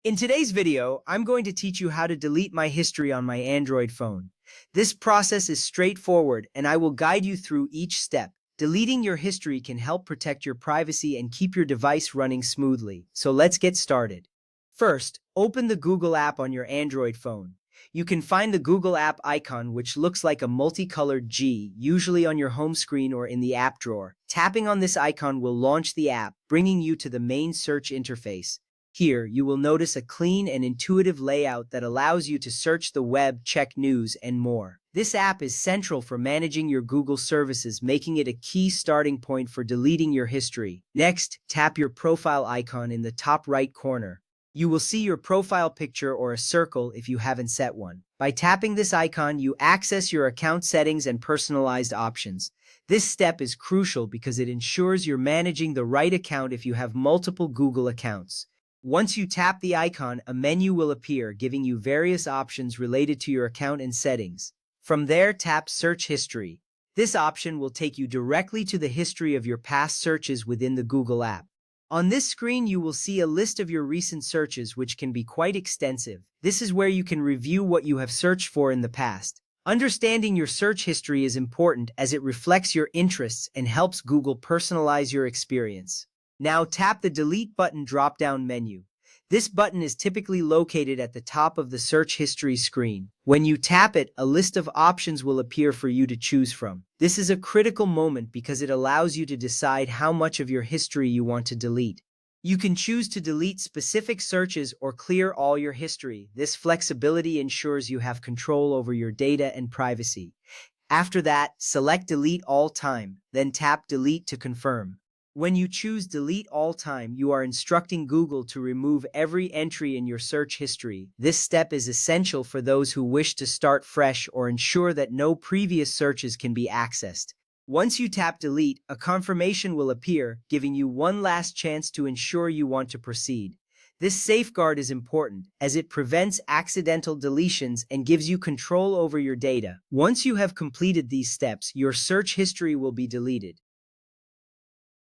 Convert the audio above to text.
In today's video, I'm going to teach you how to delete my history on my Android phone. This process is straightforward and I will guide you through each step. Deleting your history can help protect your privacy and keep your device running smoothly. So let's get started. First, open the Google app on your Android phone. You can find the Google app icon, which looks like a multicolored G, usually on your home screen or in the app drawer. Tapping on this icon will launch the app, bringing you to the main search interface. Here, you will notice a clean and intuitive layout that allows you to search the web, check news, and more. This app is central for managing your Google services, making it a key starting point for deleting your history. Next, tap your profile icon in the top right corner. You will see your profile picture or a circle if you haven't set one. By tapping this icon, you access your account settings and personalized options. This step is crucial because it ensures you're managing the right account if you have multiple Google accounts. Once you tap the icon, a menu will appear giving you various options related to your account and settings. From there, tap Search History. This option will take you directly to the history of your past searches within the Google app. On this screen, you will see a list of your recent searches, which can be quite extensive. This is where you can review what you have searched for in the past. Understanding your search history is important as it reflects your interests and helps Google personalize your experience. Now tap the Delete button drop-down menu. This button is typically located at the top of the search history screen. When you tap it, a list of options will appear for you to choose from. This is a critical moment because it allows you to decide how much of your history you want to delete. You can choose to delete specific searches or clear all your history. This flexibility ensures you have control over your data and privacy. After that, select Delete All Time, then tap Delete to confirm. When you choose Delete All Time, you are instructing Google to remove every entry in your search history. This step is essential for those who wish to start fresh or ensure that no previous searches can be accessed. Once you tap Delete, a confirmation will appear, giving you one last chance to ensure you want to proceed. This safeguard is important as it prevents accidental deletions and gives you control over your data. Once you have completed these steps, your search history will be deleted.